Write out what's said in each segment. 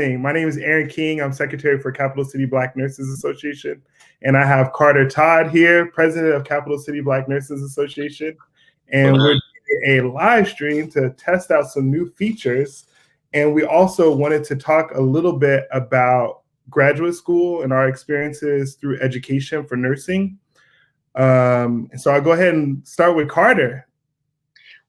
My name is Aron King. I'm Secretary for Capital City Black Nurses Association. And I have Carter Todd here, President of Capital City Black Nurses Association. And we're doing a live stream to test out some new features. And we also wanted to talk a little bit about graduate school and our experiences through education for nursing. So I'll go ahead and start with Carter.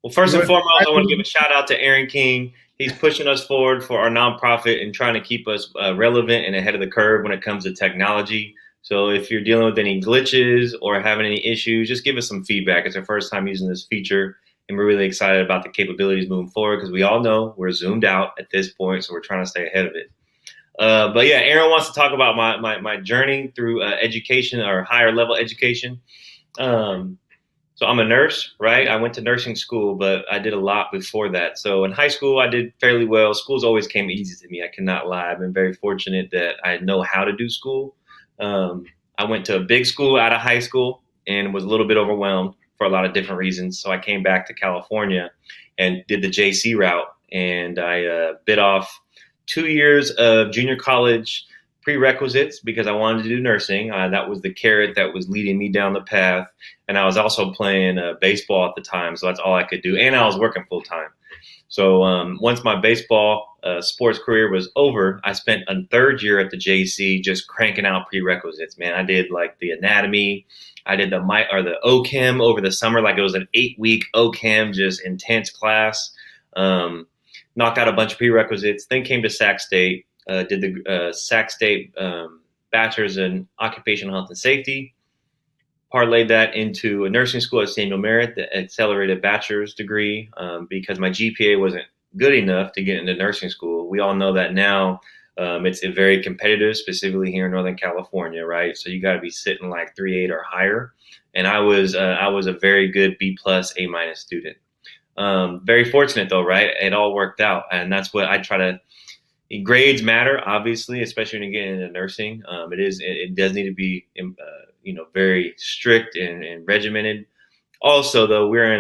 Well, first and foremost, I want to give a shout out to Aron King. He's pushing us forward for our nonprofit and trying to keep us relevant and ahead of the curve when it comes to technology. So if you're dealing with any glitches or having any issues, just give us some feedback. It's our first time using this feature, and we're really excited about the capabilities moving forward because we all know we're zoomed out at this point, so we're trying to stay ahead of it. But yeah, Aron wants to talk about my journey through education or higher level education. So I'm a nurse, right? I went to nursing school, but I did a lot before that. So in high school, I did fairly well. Schools always came easy to me. I cannot lie. I've been very fortunate that I know how to do school. I went to a big school out of high school and was a little bit overwhelmed for a lot of different reasons. So I came back to California and did the JC route. And I bit off 2 years of junior college prerequisites because I wanted to do nursing. That was the carrot that was leading me down the path. And I was also playing baseball at the time, so that's all I could do. And I was working full time. So once my baseball sports career was over, I spent a third year at the JC just cranking out prerequisites, man. I did like the anatomy. I did the OChem over the summer, like it was an 8-week OChem, just intense class. Knocked out a bunch of prerequisites, then came to Sac State. Did the Sac State Bachelor's in Occupational Health and Safety, parlayed that into a nursing school at Samuel Merritt, the accelerated bachelor's degree, because my GPA wasn't good enough to get into nursing school. We all know that now. It's very competitive, specifically here in Northern California, right? So you got to be sitting like 3.8 or higher. And I was a very good B+, A- student. Very fortunate though, right? It all worked out, and that's what I try to. Grades matter, obviously, especially when you get into nursing. It does need to be, very strict and regimented. Also, though, we're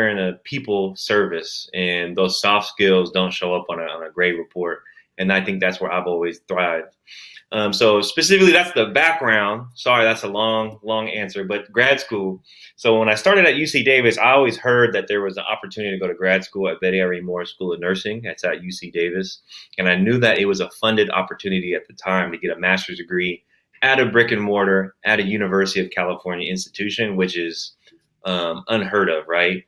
in a people service, and those soft skills don't show up on a grade report. And I think that's where I've always thrived. So specifically, that's the background. Sorry, that's a long answer, but grad school. So when I started at UC Davis, I always heard that there was an opportunity to go to grad school at Betty R. E. Moore School of Nursing. That's at UC Davis. And I knew that it was a funded opportunity at the time to get a master's degree at a brick and mortar at a University of California institution, which is unheard of, right?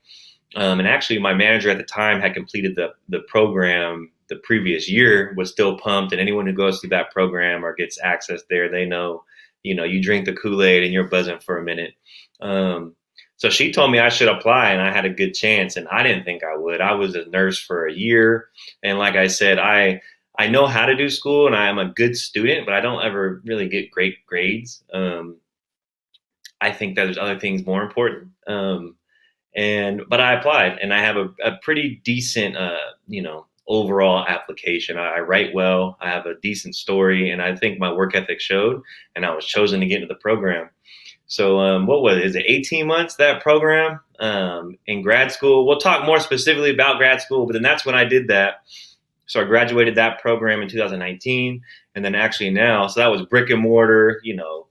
And actually, my manager at the time had completed the program the previous year, was still pumped. And anyone who goes through that program or gets access there, they know, you drink the Kool-Aid and you're buzzing for a minute. So she told me I should apply, and I had a good chance. And I didn't think I would. I was a nurse for a year. And like I said, I know how to do school and I am a good student, but I don't ever really get great grades. I think that there's other things more important. But I applied, and I have a pretty decent, overall application. I write well, I have a decent story, and I think my work ethic showed, and I was chosen to get into the program. So what was it? Is it 18 months, that program in grad school? We'll talk more specifically about grad school, but then that's when I did that. So I graduated that program in 2019, and then actually now, so that was brick and mortar,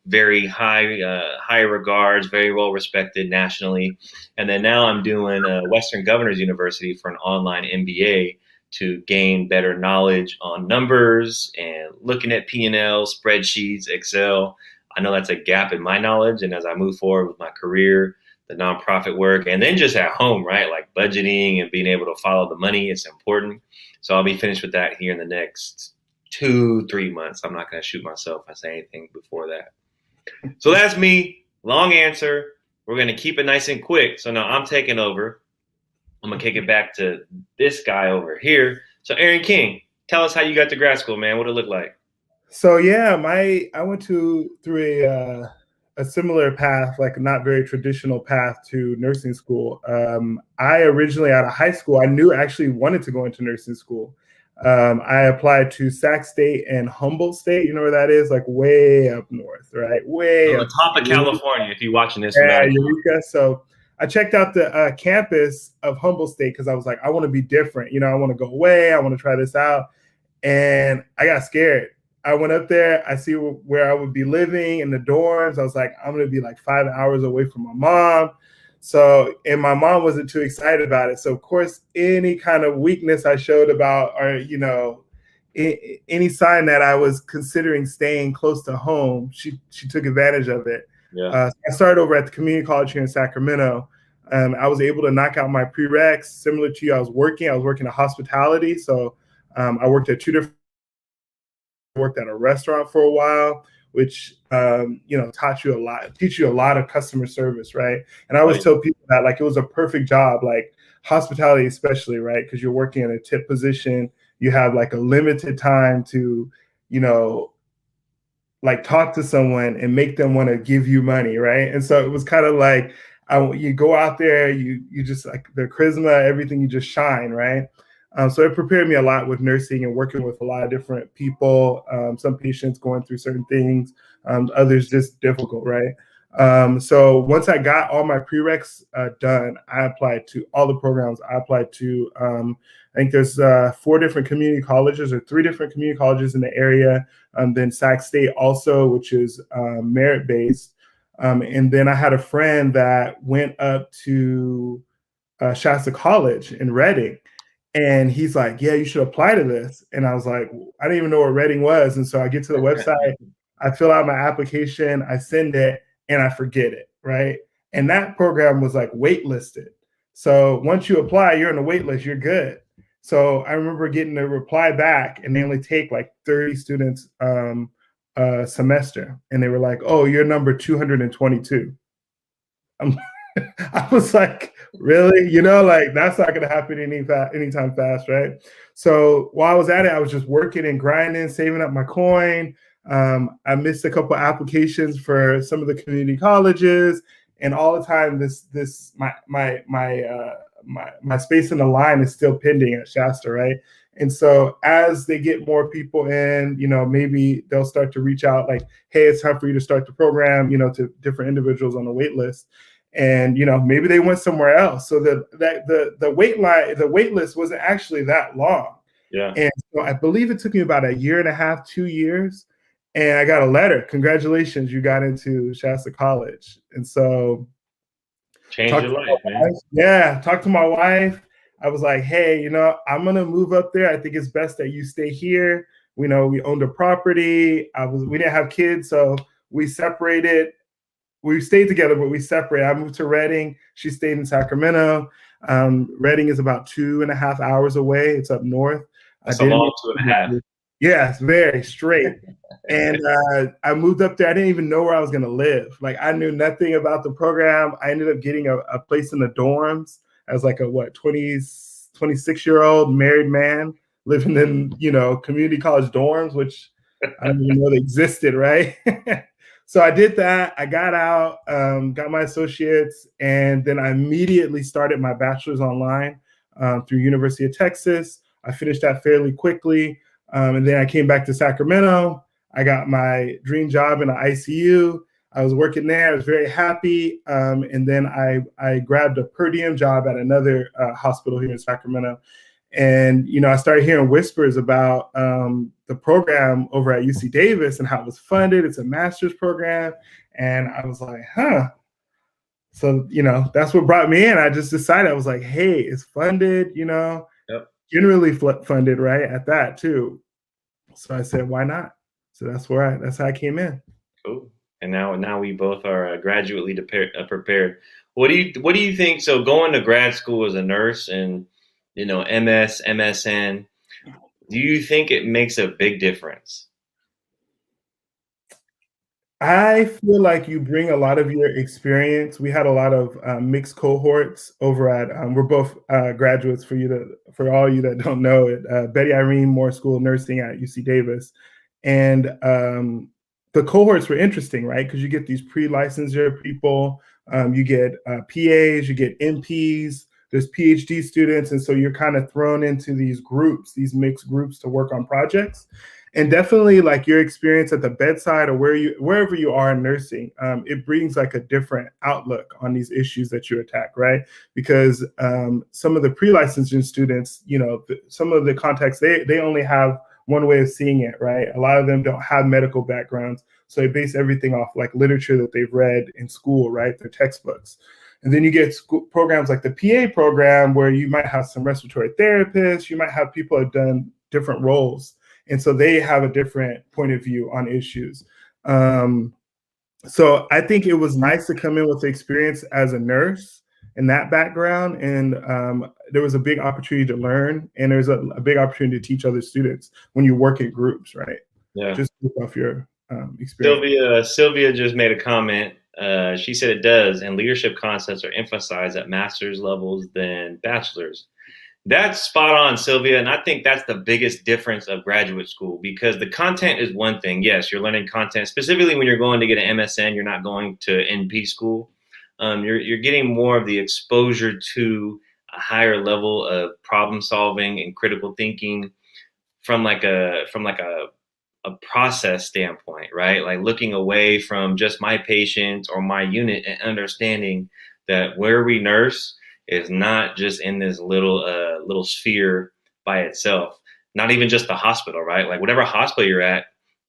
very high regards, very well respected nationally. And then now I'm doing Western Governors University for an online MBA to gain better knowledge on numbers and looking at P&L, spreadsheets, Excel. I know that's a gap in my knowledge. And as I move forward with my career, the nonprofit work, and then just at home, right? Like budgeting and being able to follow the money, it's important. So I'll be finished with that here in the next 2-3 months. I'm not going to shoot myself if I say anything before that. So that's me. Long answer. We're going to keep it nice and quick. So now I'm taking over. I'm going to kick it back to this guy over here. So Aron King, tell us how you got to grad school, man. What did it look like? So yeah, I went through a similar path, like a not very traditional path to nursing school. I originally out of high school, I knew I actually wanted to go into nursing school. I applied to Sac State and Humboldt State. You know where that is? Like way up north, right? Way on the top of California, if you're watching this. Yeah, Eureka. So I checked out the campus of Humboldt State because I was like, I want to be different. I want to go away. I want to try this out. and I got scared. I went up there. I see where I would be living in the dorms. I was like, I'm gonna be like 5 hours away from my mom. So, and my mom wasn't too excited about it. So, of course, any kind of weakness I showed about, or any sign that I was considering staying close to home, she took advantage of it. Yeah. I started over at the community college here in Sacramento. I was able to knock out my prereqs. Similar to you, I was working in hospitality. So I worked at two different. Worked at a restaurant for a while, which teach you a lot of customer service, right? And I always tell people that like it was a perfect job, like hospitality especially, right? Because you're working in a tip position, you have like a limited time to, like talk to someone and make them want to give you money, right? And so it was kind of like you go out there, you just like the charisma, everything, you just shine, right? So it prepared me a lot with nursing and working with a lot of different people. Some patients going through certain things, others just difficult, right? So once I got all my prereqs done, I applied to all the programs. I applied to, I think there's 4 different community colleges or 3 different community colleges in the area. Then Sac State also, which is merit-based. And then I had a friend that went up to Shasta College in Reading. And he's like, yeah, you should apply to this. And I was like, I didn't even know what Reading was. And so I get to the website, I fill out my application, I send it, and I forget it, right? And that program was like waitlisted. So once you apply, you're on the wait list, you're good. So I remember getting a reply back, and they only take like 30 students a semester. And they were like, oh, you're number 222. I was like, really? Like that's not gonna happen anytime fast, right? So while I was at it, I was just working and grinding, saving up my coin. I missed a couple applications for some of the community colleges, and all the time, my space in the line is still pending at Shasta, right? And so as they get more people in, maybe they'll start to reach out like, hey, it's time for you to start the program, to different individuals on the wait list. And maybe they went somewhere else. So the wait list wasn't actually that long. Yeah. And so I believe it took me about 1.5 years, 2 years, and I got a letter. Congratulations, you got into Shasta College. And so changed your life, man. Yeah, talked to my wife. I was like, hey, I'm gonna move up there. I think it's best that you stay here. We owned a property. We didn't have kids, so we separated. We stayed together, but we separated. I moved to Reading. She stayed in Sacramento. Reading is about 2.5 hours away. It's up north. That's a long 2.5. Yeah, it's very straight. And I moved up there. I didn't even know where I was going to live. Like I knew nothing about the program. I ended up getting a place in the dorms as like a 26-year-old married man living in, community college dorms, which I didn't even know they existed, right? So I did that. I got out, got my associates, and then I immediately started my bachelor's online through University of Texas. I finished that fairly quickly. And then I came back to Sacramento. I got my dream job in the ICU. I was working there. I was very happy. And then I grabbed a per diem job at another hospital here in Sacramento. And, I started hearing whispers about the program over at UC Davis and how it was funded. It's a master's program. And I was like, huh. So, that's what brought me in. I just decided, I was like, hey, it's funded, Yep. generally funded, right, at that too. So I said, why not? So that's how I came in. Cool. And now we both are graduately prepared. What do you think? So going to grad school as a nurse and MS, MSN, do you think it makes a big difference? I feel like you bring a lot of your experience. We had a lot of mixed cohorts over at. We're both graduates. For all you that don't know it, Betty Irene Moore School of Nursing at UC Davis, and the cohorts were interesting, right? Because you get these pre-licensure people, you get PAs, you get NPs, there's PhD students, and so you're kind of thrown into these groups, these mixed groups, to work on projects. And definitely, like your experience at the bedside or wherever you are in nursing, it brings like a different outlook on these issues that you attack, right? Because some of the pre-licensure students, some of the contacts, they only have one way of seeing it, right? A lot of them don't have medical backgrounds, so they base everything off like literature that they've read in school, right? Their textbooks. And then you get programs like the PA program where you might have some respiratory therapists, you might have people who have done different roles. And so they have a different point of view on issues. So I think it was nice to come in with the experience as a nurse in that background. And there was a big opportunity to learn, and there's a big opportunity to teach other students when you work in groups, right? Yeah. Just off your experience. Sylvia just made a comment. She said it does, and leadership concepts are emphasized at master's levels than bachelor's. That's spot on, Sylvia, and I think that's the biggest difference of graduate school, because the content is one thing. Yes, you're learning content, specifically when you're going to get an MSN. You're not going to NP school. You're getting more of the exposure to a higher level of problem solving and critical thinking from like a process standpoint, right? Like looking away from just my patient or my unit and understanding that where we nurse is not just in this little sphere by itself. Not even just the hospital, right? Like whatever hospital you're at,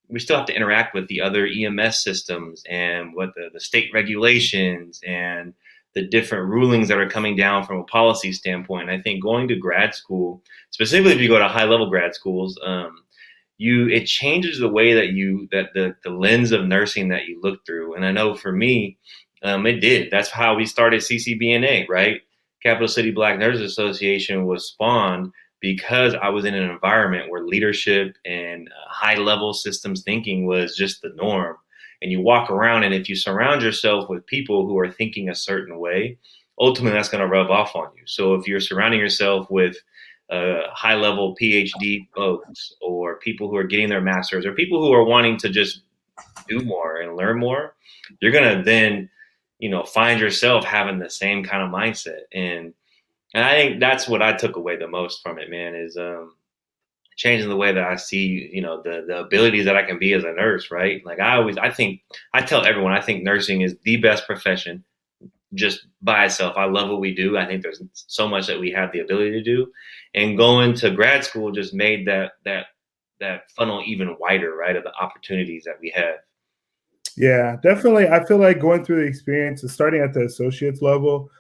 we still have to interact with the other EMS systems and what the state regulations and the different rulings that are coming down from a policy standpoint. I think going to grad school, specifically if you go to high level grad schools, it changes the way that the lens of nursing that you look through. And I know for me, it did. That's how we started CCBNA, right? Capital City Black Nurses Association was spawned because I was in an environment where leadership and high level systems thinking was just the norm. And you walk around, and if you surround yourself with people who are thinking a certain way, ultimately that's going to rub off on you. So if you're surrounding yourself with high level PhD folks, or people who are getting their masters, or people who are wanting to just do more and learn more, you're going to then, find yourself having the same kind of mindset. And I think that's what I took away the most from it, man, is changing the way that I see, the abilities that I can be as a nurse, right? Like I tell everyone, I think nursing is the best profession just by itself. I love what we do. I think there's so much that we have the ability to do, and going to grad school just made that funnel even wider, right? Of the opportunities that we have. Yeah, definitely. I feel like going through the experience and starting at the associate's level,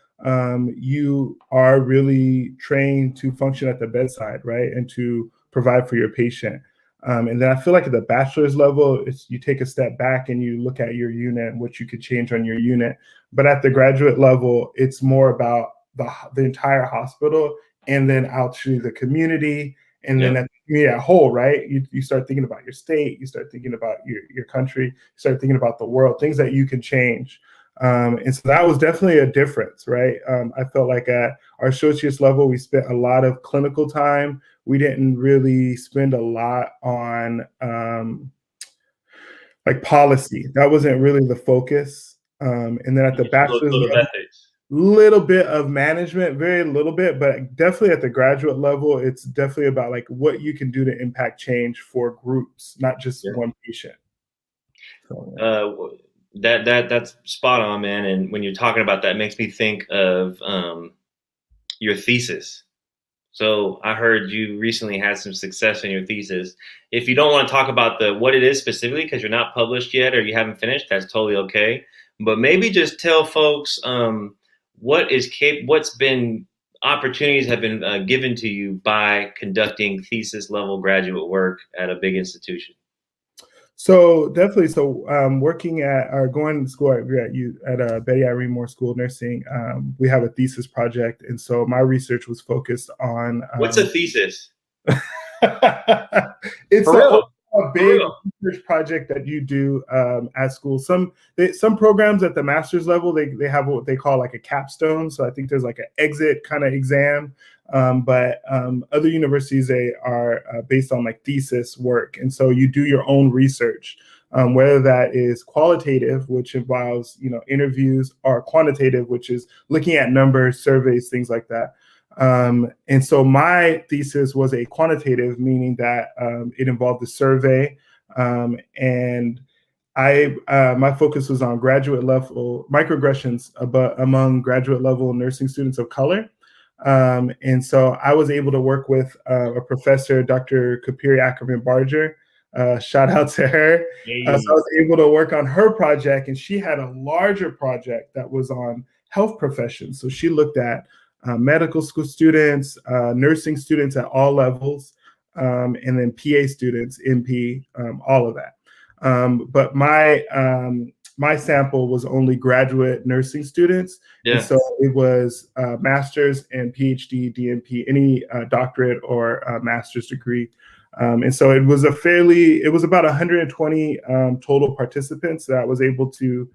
you are really trained to function at the bedside, right? And to provide for your patient. And then I feel like at the bachelor's level, you take a step back and you look at your unit and what you could change on your unit. But at the graduate level, it's more about the entire hospital, and then out to the community, and then at the community at whole, right? You start thinking about your state, you start thinking about your country, you start thinking about the world, things that you can change. And so that was definitely a difference, right? I felt like at our associate's level, we spent a lot of clinical time. We didn't really spend a lot on like policy. That wasn't really the focus. And then at the bachelor's level, little bit of management, very little bit, but definitely at the graduate level, it's definitely about like what you can do to impact change for groups, not just one patient. So, that's spot on, man. And when you're talking about that, it makes me think of your thesis. So I heard you recently had some success in your thesis. If you don't want to talk about what it is specifically because you're not published yet or you haven't finished, that's totally okay. But maybe just tell folks what's been opportunities have been given to you by conducting thesis level graduate work at a big institution. So definitely. So working at or going to school at Betty Irene Moore School of Nursing, we have a thesis project, and so my research was focused on. What's a thesis? It's a big research project that you do at school. Some programs at the master's level they have what they call like a capstone. So I think there's like an exit kind of exam. But other universities, they are based on like thesis work. And so you do your own research, whether that is qualitative, which involves, interviews, or quantitative, which is looking at numbers, surveys, things like that. And so my thesis was a quantitative, meaning that it involved a survey. And my focus was on graduate level microaggressions among graduate level nursing students of color. And so I was able to work with a professor, Dr. Kapiri Ackerman Barger. Shout out to her. So I was able to work on her project, and she had a larger project that was on health professions. So she looked at medical school students, nursing students at all levels, and then PA students, NP, all of that. But my sample was only graduate nursing students. Yeah. And so it was master's and PhD, DNP, any doctorate or master's degree. And so it was about 120 total participants that I was able to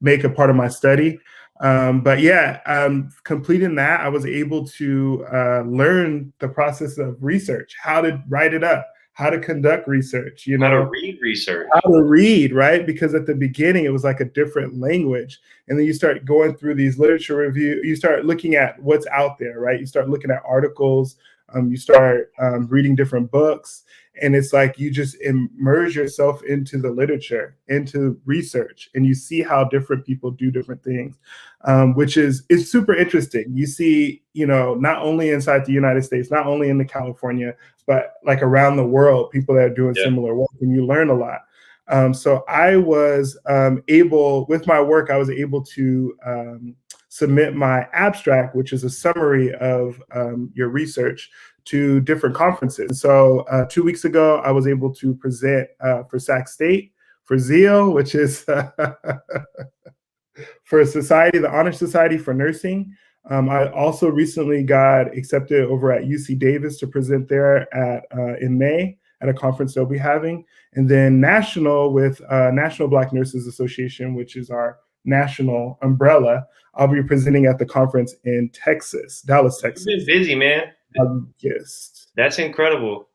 make a part of my study. But yeah, completing that, I was able to learn the process of research, how to write it up, how to conduct research, how to read research, how to read, right? Because at the beginning, it was like a different language. And then you start going through these literature review, you start looking at what's out there, right? You start looking at articles, you start reading different books, and it's like you just immerse yourself into the literature, into research, and you see how different people do different things, which is super interesting. You see, not only inside the United States, not only in California, but like around the world, people that are doing similar work, and you learn a lot. So I was able, with my work, I was able to submit my abstract, which is a summary of your research, to different conferences. So 2 weeks ago, I was able to present for Sac State, for ZEO, which is for a society, the Honor Society for Nursing. I also recently got accepted over at UC Davis to present there in May at a conference they'll be having. And then national with National Black Nurses Association, which is our national umbrella. I'll be presenting at the conference in Texas, Dallas, Texas. You've been busy, man. Yes. That's incredible.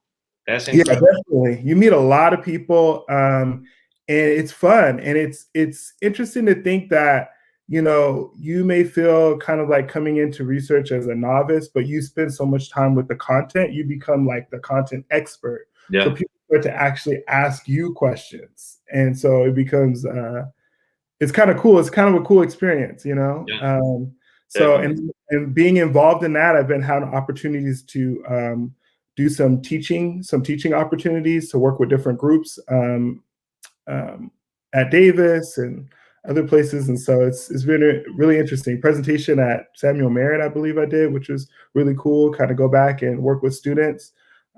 That's incredible. Yeah, definitely. You meet a lot of people, and it's fun. And it's interesting to think that, you may feel kind of like coming into research as a novice, but you spend so much time with the content, you become like the content expert. Yeah. So people start to actually ask you questions. And so it becomes, it's kind of cool. It's kind of a cool experience, Yeah. So, and being involved in that, I've been having opportunities to do some teaching opportunities, to work with different groups at Davis and other places. And so it's been really interesting. Presentation at Samuel Merritt, I believe I did, which was really cool, kind of go back and work with students.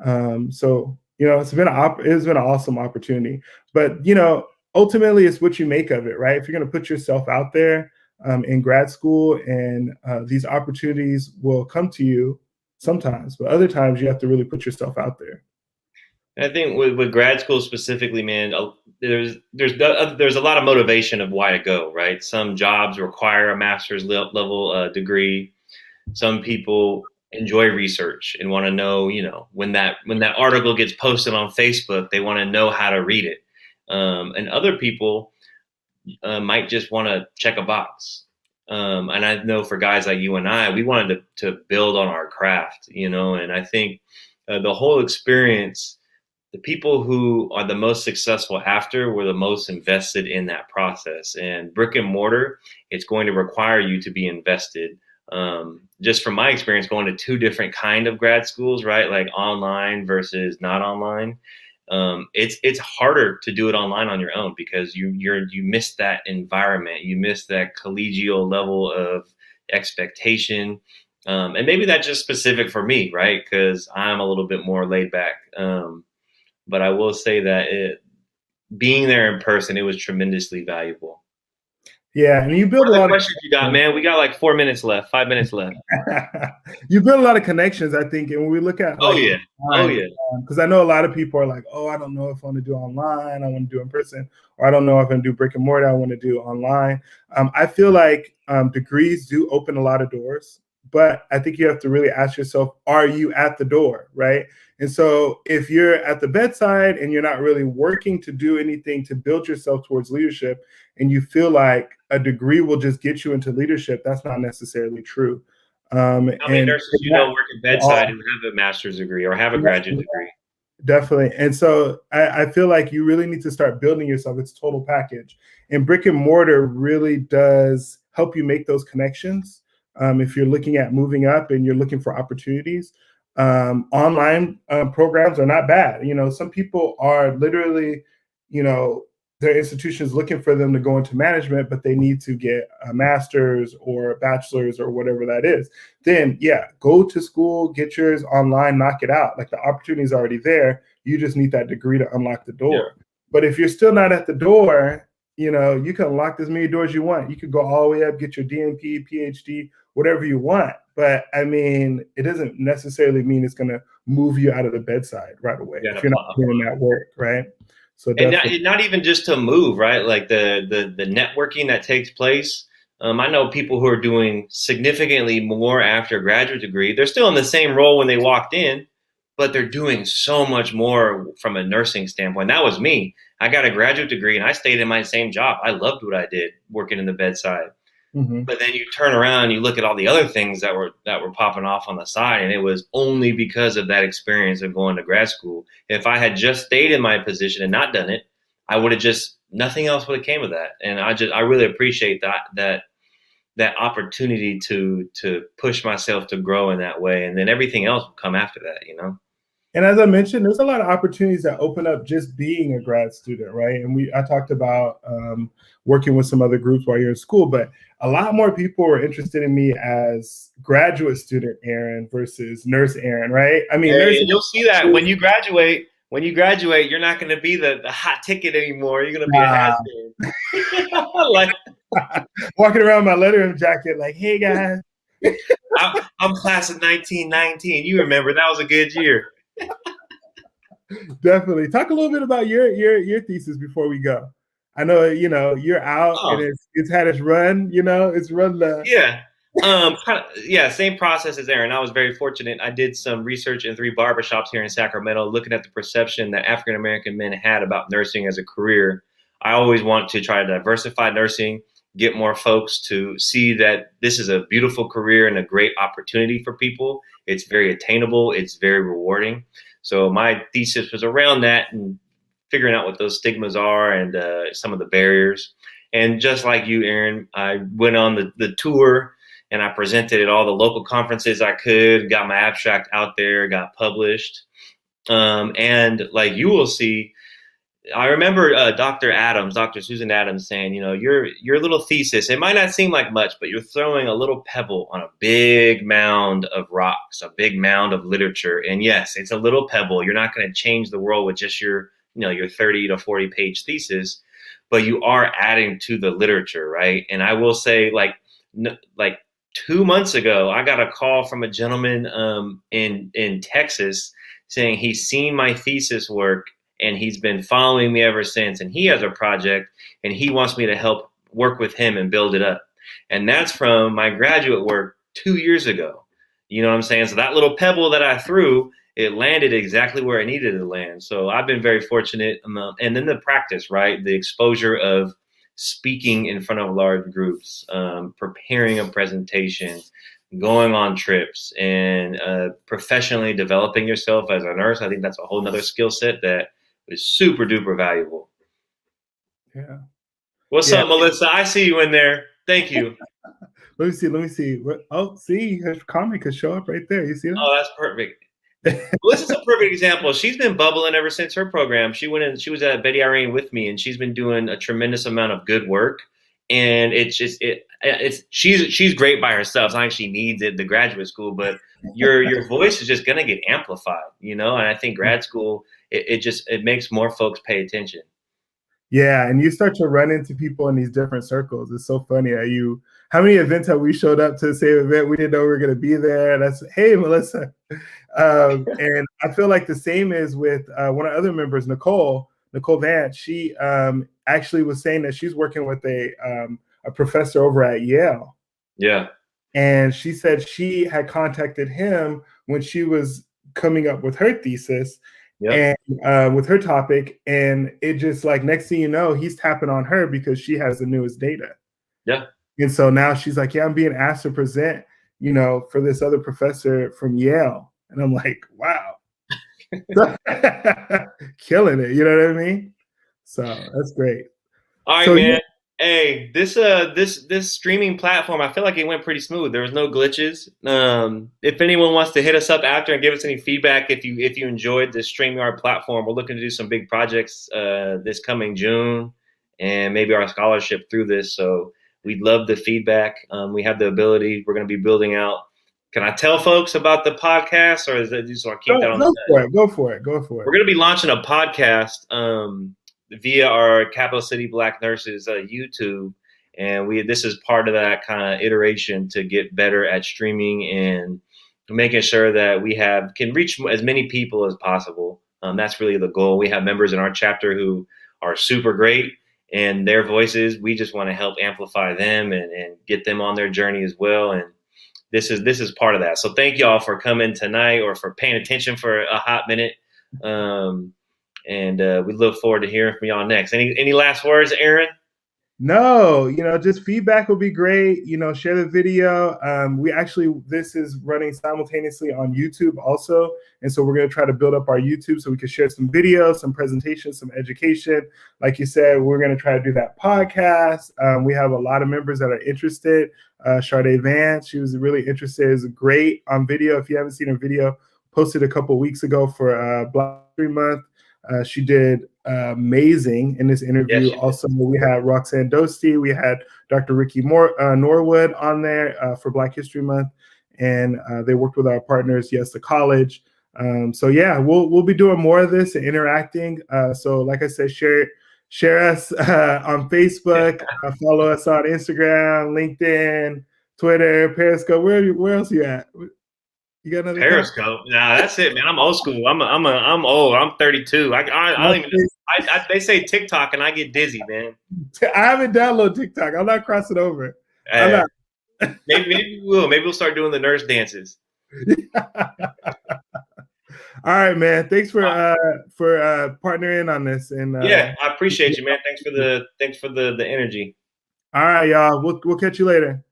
So, it's been an awesome opportunity. But, ultimately, it's what you make of it, right? If you're going to put yourself out there in grad school, and these opportunities will come to you sometimes, but other times you have to really put yourself out there. I think with grad school specifically, man, there's a lot of motivation of why to go, right? Some jobs require a master's level degree. Some people enjoy research and want to know, when that article gets posted on Facebook, they want to know how to read it. And other people might just want to check a box. And I know for guys like you and I, we wanted to build on our craft, and I think the whole experience, the people who are the most successful after were the most invested in that process. And brick and mortar, it's going to require you to be invested. Just from my experience, going to two different kind of grad schools, right? Like online versus not online. It's harder to do it online on your own because you miss that environment. You miss that collegial level of expectation. And maybe that's just specific for me, right? Because I'm a little bit more laid back. But I will say that being there in person, it was tremendously valuable. Yeah, and you build a lot of questions you got, man. We got like 4 minutes left, 5 minutes left. You build a lot of connections, I think. And when we look at because I know a lot of people are like, I don't know if I want to do online, I want to do in person, or I don't know if I'm going to do brick and mortar, I want to do online. I feel like degrees do open a lot of doors, but I think you have to really ask yourself, are you at the door, right? And so if you're at the bedside and you're not really working to do anything to build yourself towards leadership, and you feel like a degree will just get you into leadership, that's not necessarily true. How many nurses work at bedside who have a master's degree or have a graduate degree? Definitely. And so I feel like you really need to start building yourself. It's a total package. And brick and mortar really does help you make those connections. If you're looking at moving up and you're looking for opportunities, online programs are not bad. Some people are literally, their institutions looking for them to go into management, but they need to get a master's or a bachelor's or whatever that is. Then, yeah, go to school, get yours online, knock it out. Like, the opportunity is already there. You just need that degree to unlock the door. Yeah. But if you're still not at the door, you can unlock as many doors you want. You could go all the way up, get your DNP, PhD, whatever you want. But I mean, it doesn't necessarily mean it's going to move you out of the bedside right away if you're not doing that work, right? So and not even just to move, right? Like the networking that takes place. I know people who are doing significantly more after a graduate degree. They're still in the same role when they walked in, but they're doing so much more from a nursing standpoint. That was me. I got a graduate degree and I stayed in my same job. I loved what I did, working in the bedside. Mm-hmm. But then you turn around and you look at all the other things that were popping off on the side, and it was only because of that experience of going to grad school. If I had just stayed in my position and not done it, I would have just, nothing else would have came of that. And I really appreciate that opportunity to push myself to grow in that way, and then everything else will come after that, And as I mentioned, there's a lot of opportunities that open up just being a grad student, right? And I talked about working with some other groups while you're in school, but a lot more people are interested in me as graduate student Aron versus nurse Aron, right? I mean, you'll see that when you graduate. When you graduate, you're not going to be the hot ticket anymore. You're going to be a has-been. Like, walking around my letterman jacket, like, hey guys, I'm class of 1919. You remember that was a good year. Definitely. Talk a little bit about your thesis before we go. I know, you're out and it's had its run, it's run the same process as Aron. I was very fortunate. I did some research in 3 barbershops here in Sacramento, looking at the perception that African American men had about nursing as a career. I always want to try to diversify nursing, get more folks to see that this is a beautiful career and a great opportunity for people. It's very attainable. It's very rewarding. So my thesis was around that and figuring out what those stigmas are and some of the barriers. And just like you, Aron, I went on the tour and I presented at all the local conferences I could, got my abstract out there, got published. And like you will see, I remember Dr. Susan Adams saying, your little thesis, it might not seem like much, but you're throwing a little pebble on a big mound of rocks, a big mound of literature. And yes, it's a little pebble. You're not going to change the world with just your 30 to 40 page thesis, but you are adding to the literature, right? And I will say, like 2 months ago, I got a call from a gentleman in Texas saying he's seen my thesis work and he's been following me ever since. And he has a project and he wants me to help work with him and build it up. And that's from my graduate work 2 years ago. You know what I'm saying? So that little pebble that I threw, it landed exactly where I needed it to land. So I've been very fortunate. And then the practice, right? The exposure of speaking in front of large groups, preparing a presentation, going on trips, and professionally developing yourself as a nurse. I think that's a whole nother skill set that is super duper valuable. Yeah. What's up, Melissa? I see you in there. Thank you. Let me see. Oh, see, her comment could show up right there. You see that? Oh, that's perfect. Melissa's a perfect example. She's been bubbling ever since her program. She was at Betty Irene with me, and she's been doing a tremendous amount of good work. And she's great by herself. It's not like she needs it, the graduate school, but your voice is just gonna get amplified, And I think grad school, it makes more folks pay attention. Yeah, and you start to run into people in these different circles. It's so funny. How many events have we showed up to the same event? We didn't know we were going to be there. That's, hey, Melissa. And I feel like the same is with one of the other members, Nicole Vance. She actually was saying that she's working with a professor over at Yale. Yeah. And she said she had contacted him when she was coming up with her thesis. Yep. And with her topic, and it just like next thing you know, he's tapping on her because she has the newest data. Yeah. And so now she's like, yeah, I'm being asked to present, for this other professor from Yale. And I'm like, wow. Killing it. You know what I mean? So that's great. All right, man. Hey, this streaming platform, I feel like it went pretty smooth. There was no glitches. If anyone wants to hit us up after and give us any feedback, if you enjoyed this StreamYard platform, we're looking to do some big projects this coming June, and maybe our scholarship through this. So we'd love the feedback. We have the ability. We're going to be building out. Can I tell folks about the podcast, or is that just want to keep that on the side? Go for it. Go for it. We're going to be launching a podcast via our Capital City Black Nurses YouTube, and this is part of that kind of iteration to get better at streaming and making sure that we can reach as many people as possible. That's really the goal. We have members in our chapter who are super great, and their voices, we just want to help amplify them and get them on their journey as well. And this is part of that. So thank y'all for coming tonight or for paying attention for a hot minute. And we look forward to hearing from y'all next. Any last words, Aron? No, just feedback will be great. Share the video. This is running simultaneously on YouTube also. And so we're going to try to build up our YouTube so we can share some videos, some presentations, some education. Like you said, we're going to try to do that podcast. We have a lot of members that are interested. Sade Vance, she was really interested. Is great on video. If you haven't seen her video, posted a couple weeks ago for Black History Month. She did amazing in this interview. Yes, also, we had Roxanne Dosti, we had Dr. Ricky Norwood on there for Black History Month, and they worked with our partners, the college. So yeah, we'll be doing more of this and interacting. So like I said, share us on Facebook, follow us on Instagram, LinkedIn, Twitter, Periscope. Where else are you at? You got another Periscope? Nah, that's it, man. I'm old school. I'm old. I'm 32. I don't even. They say TikTok, and I get dizzy, man. I haven't downloaded TikTok. I'm not crossing over. Maybe we will. Maybe we'll start doing the nurse dances. All right, man. Thanks for partnering on this. And I appreciate you, man. Thanks for the energy. All right, y'all. We'll catch you later.